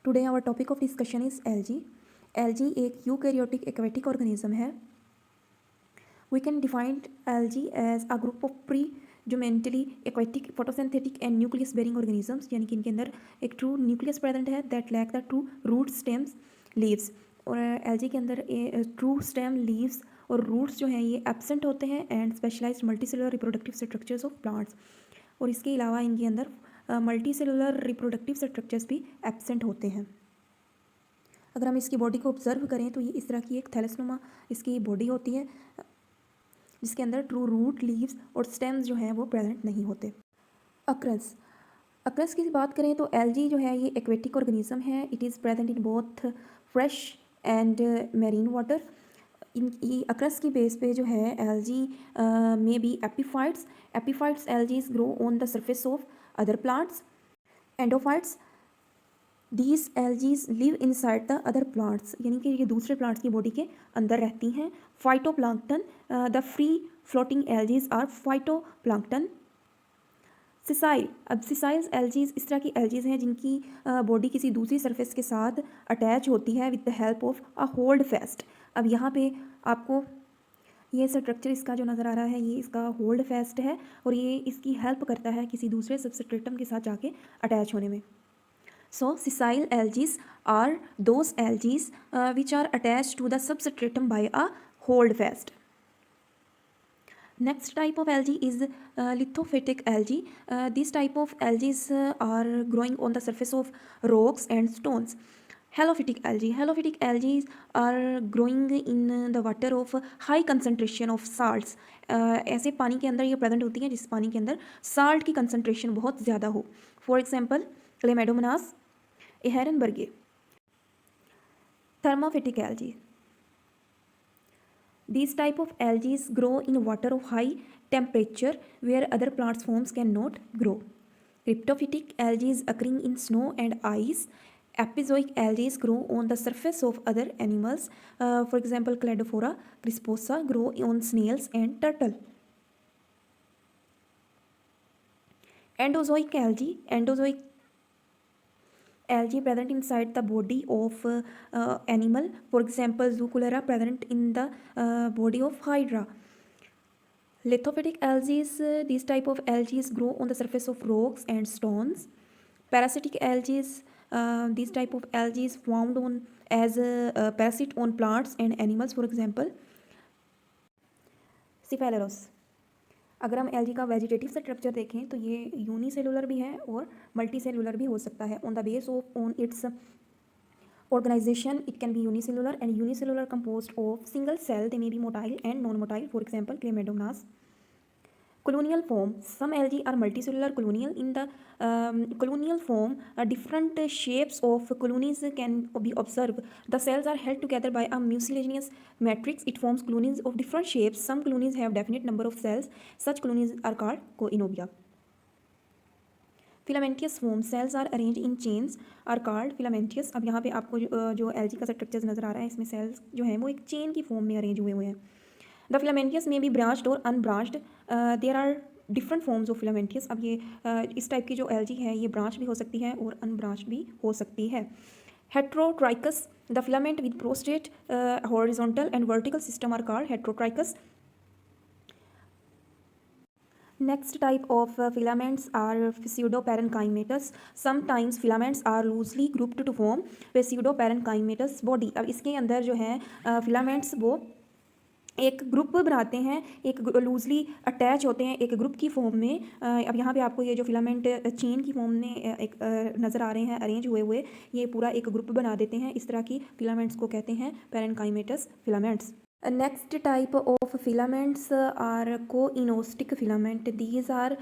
Today our topic of discussion is algae. Algae एक eukaryotic aquatic organism है। We can define algae as a group of predominantly aquatic photosynthetic and nucleus bearing organisms, यानी कि इनके अंदर एक true nucleus present है that lack the true root stems leaves. और algae के अंदर ट्रू स्टेम लीव्स और रूट्स जो हैं ये एब्सेंट होते हैं and specialized multicellular reproductive structures of plants. और इसके अलावा इनके अंदर मल्टी सेलुलर रिप्रोडक्टिव स्ट्रक्चर्स भी एब्सेंट होते हैं। अगर हम इसकी बॉडी को ऑब्जर्व करें तो ये इस तरह की एक थैलेसनुमा इसकी बॉडी होती है जिसके अंदर ट्रू रूट, लीव्स और स्टेम्स जो हैं वो प्रेजेंट नहीं होते। अक्रस अक्रस की बात करें तो एल्गी जो है ये एक्वेटिक ऑर्गेनिज्म है। It is present in both fresh and marine water. इन अक्रस की बेस पे जो है एल्गी में बी epiphytes algae grow on the surface of other plants. Endophytes these algae live inside the other plants, यानी कि ये दूसरे प्लांट्स की बॉडी के अंदर रहती हैं। Phytoplankton the free floating algae are phytoplankton. Sessile, अब सिसाइल्स एल्गीज इस तरह की एल्गीज हैं जिनकी बॉडी किसी दूसरी सरफेस के साथ अटैच होती है with the help of a hold fest. अब यहाँ पे आपको ये स्ट्रक्चर इसका जो नज़र आ रहा है ये इसका होल्ड फेस्ट है और ये इसकी हेल्प करता है किसी दूसरे सबस्ट्रेटम के साथ जाके अटैच होने में। So sessile algae are those algae which are attach to the substratum by a holdfast. Next type of algae is lithophytic algae. This type of algae are growing on the surface of rocks and stones. Halophytic algae are growing in the water of high concentration of salts. ऐसे पानी के अंदर ये present होती हैं जिस पानी के अंदर साल्ट की कंसनट्रेशन बहुत ज़्यादा हो। For example Chlamydomonas, ehrenbergii. Thermophytic algae, these type of algae grow in water of high temperature where other plant forms cannot grow. Cryptophytic algae occurring in snow and ice. Epizoic algae grow on the surface of other animals. For example, Cladophora crisposa grow on snails and turtle. Endozoic algae present inside the body of animal. For example, Zoocoolera present in the body of Hydra. Lithophytic algae, these type of algae grow on the surface of rocks and stones. Parasitic algae, these type of algae found on as a parasite on plants and animals. For example, Cephaloros. अगर हम algae का vegetative structure देखें तो ये unicellular भी है और multi cellular भी हो सकता है। On the base of on it's organization it can be unicellular and unicellular composed of single cell. They may be motile and non-motile. For example, Chlamydomonas. Colonial form, some algae are multicellular colonial. In the colonial form, different shapes of colonies can be observed. The cells are held together by a mucilaginous matrix. It forms colonies of different shapes. Some colonies have definite number of cells. Such colonies are called coenobia. Filamentous form, cells are arrange in chains are called filamentous. अब यहाँ पे आपको जो algae का structure नजर आ रहा है इसमें सेल्स जो हैं वो एक चेन की फॉर्म में अरेंज हुए हैं। The filamentous may be branched और unbranched. There are different forms of filamentous. अब ये इस टाइप की जो एल्गी है ये ब्रांच भी हो सकती है और अनब्रांच्ड भी हो सकती है। Heterotrichous, the filament with prostrate horizontal and vertical system are called heterotrichous. Next type of filaments are pseudoparenchymatous. Sometimes filaments are loosely grouped to form pseudoparenchymatous body. अब इसके अंदर जो है filaments वो एक ग्रुप बनाते हैं, एक लूजली अटैच होते हैं एक ग्रुप की फॉर्म में। अब यहाँ पे आपको ये जो फिलामेंट चेन की फॉर्म में एक नज़र आ रहे हैं अरेंज हुए हुए, ये पूरा एक ग्रुप बना देते हैं। इस तरह की फिलामेंट्स को कहते हैं parenchymatous filaments. Next type of filaments are coinostic filament. These are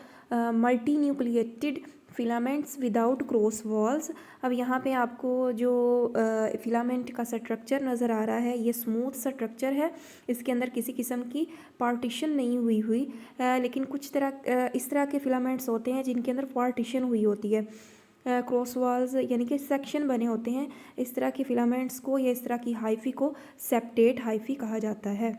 multinucleated filaments without cross walls. अब यहाँ पे आपको जो फिलामेंट का स्ट्रक्चर नज़र आ रहा है ये स्मूथ स्ट्रक्चर है। इसके अंदर किसी किस्म की पार्टीशन नहीं हुई लेकिन कुछ तरह इस तरह के फिलामेंट्स होते हैं जिनके अंदर पार्टीशन हुई होती है, क्रॉस वॉल्स यानी कि सेक्शन बने होते हैं। इस तरह की फिलामेंट्स को या इस तरह की हाइफी को सेप्टेट हाइफी कहा जाता है।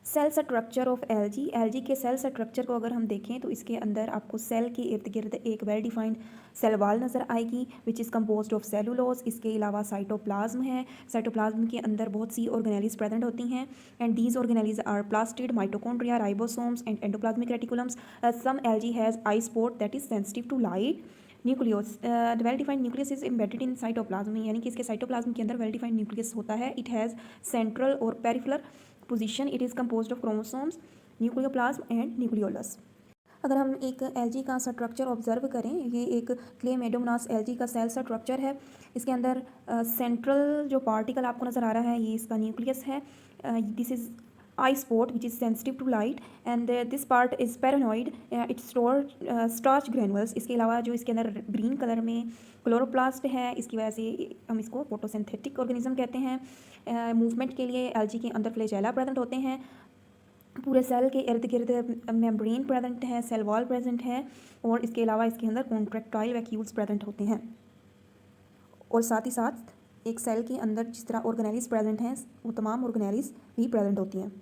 सेल स्ट्रक्चर ऑफ एलजी के सेल स्ट्रक्चर को अगर हम देखें तो इसके अंदर आपको सेल के इर्द गिर्द एक वेल डिफाइंड सेल वॉल नज़र आएगी which is composed of cellulose. इसके अलावा साइटोप्लाज्म है, साइटोप्लाज्म के अंदर बहुत सी ऑर्गेनेलिज प्रेजेंट होती हैं and these organelles are plastid, mitochondria, ribosomes and endoplasmic reticulums. Some algae has eye spot that is sensitive to light. Nucleus, well defined nucleus is embedded in cytoplasm, यानी कि इसके cytoplasm के अंदर well defined nucleus होता है। It has central और peripheral position. It is composed of chromosomes, nucleoplasm and nucleolus. अगर हम एक एलजी का स्ट्रक्चर ऑब्जर्व करें, ये एक क्लेमेडोमोनास एलजी का सेल स्ट्रक्चर है। इसके अंदर सेंट्रल जो पार्टिकल आपको नज़र आ रहा है ये इसका न्यूक्लियस है। This is eye spot which is sensitive to light and this part is pyrenoid, it store starch granules. इसके अलावा जो इसके अंदर ग्रीन कलर में क्लोरोप्लास्ट है, इसकी वजह से हम इसको फोटोसिंथेटिक ऑर्गेनिज्म कहते हैं। मूवमेंट के लिए एलजी के अंदर फ्लैजेला प्रेजेंट होते हैं। पूरे सेल के इर्द गिर्द मेम्ब्रेन प्रेजेंट है, सेल वॉल प्रेजेंट है और इसके अलावा इसके अंदर कॉन्ट्रैक्टाइल वैक्यूल्स प्रेजेंट होते हैं। और साथ ही साथ एक सेल के अंदर जिस तरह ऑर्गेनेलिज प्रेजेंट हैं वो तमाम ऑर्गेनेलिज भी प्रेजेंट होती हैं।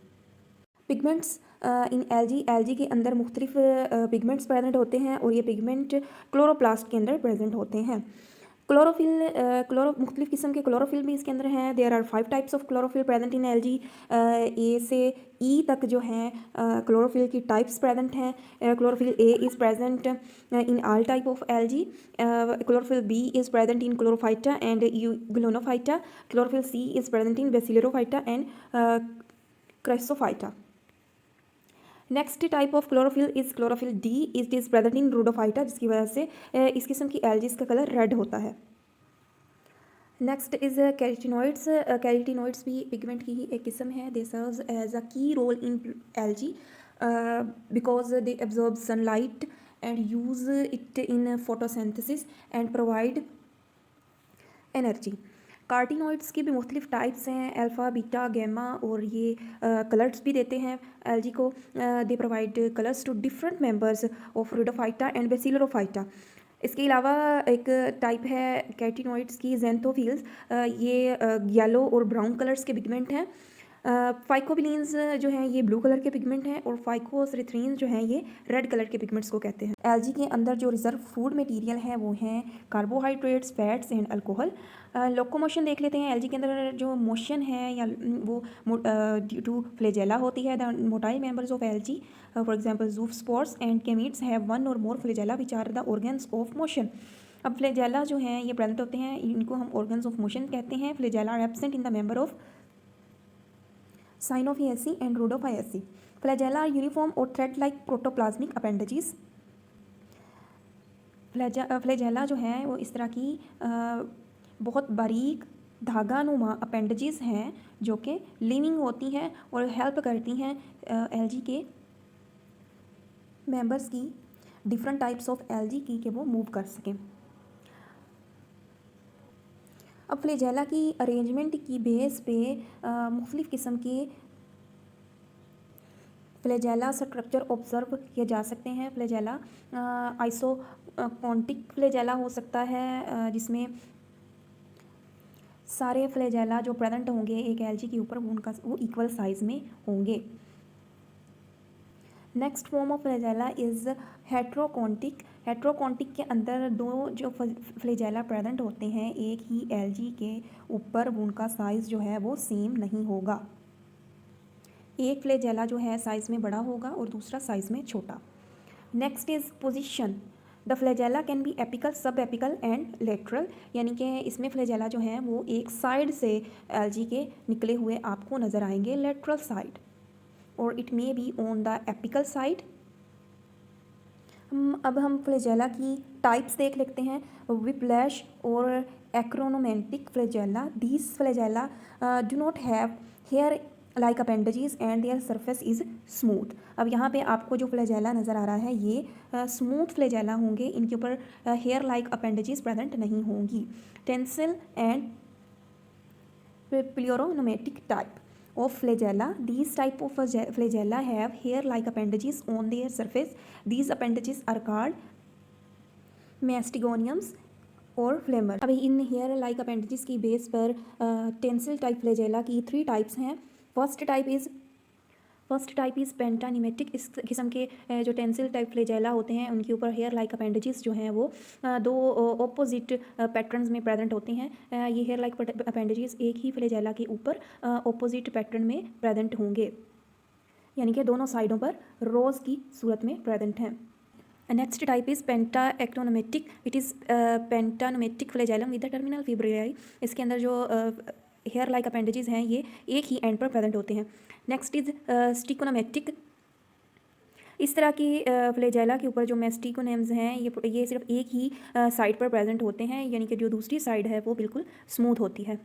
पिगमेंट्स इन एलजी के अंदर मुख्तलिफ पिगमेंट्स प्रेजेंट होते हैं और ये पिगमेंट क्लोरोप्लास्ट के अंदर प्रेजेंट होते हैं। क्लोरोफिल, मुख्तलिफ किस्म के क्लोरोफिल भी इसके अंदर हैं। There are 5 types of chlorophyll present in algae. A से ई तक जो हैं क्लोरोफिल की टाइप्स प्रेजेंट हैं। Chlorophyll A is present in all type of algae. Chlorophyll B is present in Chlorophyta and Euglenophyta. Chlorophyll C is present in Bacillariophyta and Chrysophyta. Next type of chlorophyll is chlorophyll D, it is present in Rhodophyta, जिसकी वजह से इस किस्म की एल्जीज का colour red होता है। Next is carotenoids. Carotenoids भी पिगमेंट की ही एक किस्म है। दे serves as a key role in algae because they absorb sunlight and use it in photosynthesis and provide energy. Carotenoids की भी मुख्तलिफ टाइप्स हैं, अल्फ़ा, बीटा, गैमा, और ये कलर्स भी देते हैं एलजी को। They provide colours to different members of Rhodophyta and Bacillariophyta. इसके अलावा एक टाइप है कैटिनॉइड्स की, जेंथोफिल्स। ये येलो और ब्राउन कलर्स के पिगमेंट हैं। फाइकोबिलीन्स जो हैं ये ब्लू कलर के पिगमेंट हैं और फाइकोसरिथ्रीन्स जो हैं ये रेड कलर के पिगमेंट्स को कहते हैं। एलजी के अंदर जो रिजर्व फूड मटेरियल है वो हैं carbohydrates, fats and alcohol. Locomotion देख लेते हैं। एलजी के अंदर जो मोशन है या वो ड्यू टू फ्लैजेला होती है। The motile members of algae for example zoospores and gametes have one or more flagella which are the organs of motion. अब फ्लैजेला जो हैं ये प्रेजेंट होते हैं, इनको हम ऑर्गन्स ऑफ मोशन कहते हैं। Flagella are absent in the member of Cyanophyceae and Rhodophyceae. Flagella are uniform or thread like protoplasmic appendages. Flagella जो है वो इस तरह की बहुत बारीक धागानुमा अपेंडेजेस हैं जो कि लिविंग होती हैं और हेल्प करती हैं एलजी के मेंबर्स की, डिफरेंट टाइप्स ऑफ एलजी की, कि वो मूव कर सकें। अब फ्लैजेला की अरेंजमेंट की बेस पे मुख्तलिफ किस्म के फ्लैजेला स्ट्रक्चर ऑब्जर्व किए जा सकते हैं। फ्लैजेला आइसोकॉन्टिक फ्लैजेला हो सकता है जिसमें सारे फ्लैजेला जो प्रेजेंट होंगे एक एलजी के ऊपर वो इक्वल साइज में होंगे। Next form of flagella is heterokontic. Heterokontic के अंदर दो जो फ्लैजेला प्रेजेंट होते हैं एक ही एलजी के ऊपर, उनका साइज़ जो है वो सेम नहीं होगा। एक फ्लैजेला जो है साइज़ में बड़ा होगा और दूसरा साइज़ में छोटा। Next is position. The flagella can be apical, सब एपिकल एंड लेटरल, यानी कि इसमें फ्लैजेला जो हैं वो एक साइड से एलजी के निकले हुए आपको नज़र आएंगे, लेटरल साइड, और it may be on the apical side. अब हम फ्लैजेला की टाइप्स देख लेते हैं। विप्लैश और acronematic flagella. These flagella do not have hair like appendages and their surface is smooth. अब यहाँ पे आपको जो फ्लैजेला नज़र आ रहा है ये स्मूथ फ्लैजेला होंगे, इनके ऊपर हेयर लाइक अपेंडेजेस प्रेजेंट नहीं होंगी। Tinsel and pleuronematic type of flagella. These type of flagella have hair-like appendages on their surface. These appendages are called mastigoniums और फ्लेमर। अभी इन हेयर लाइक अपेंडेजेस की बेस पर टेंसिल टाइप फ्लैजेला की 3 types हैं। First type is first type is pantonematic. इस किस्म के जो टेंसिल टाइप फ्लैजेला होते हैं उनके ऊपर हेयर लाइक अपेंडेजेस जो हैं वो दो ऑपोजिट पैटर्न्स में प्रेजेंट होते हैं। ये हेयर लाइक अपेंडेजेस एक ही फ्लैजेला के ऊपर ऑपोजिट पैटर्न में प्रेजेंट होंगे, यानी कि दोनों साइडों पर रोज़ की सूरत में प्रेजेंट हैं। Next type is pantacronematic. It is pantonematic flagellum with the terminal fibrillae. इसके अंदर जो हेयर लाइक अपेंडेजेस हैं ये एक ही एंड पर प्रेजेंट होते हैं। Next is stichonematic. इस तरह की फ्लैजेला के ऊपर जो मेस्टिकोनेम्स हैं ये सिर्फ एक ही साइड पर प्रेजेंट होते हैं, यानी कि जो दूसरी साइड है वो बिल्कुल स्मूथ होती है।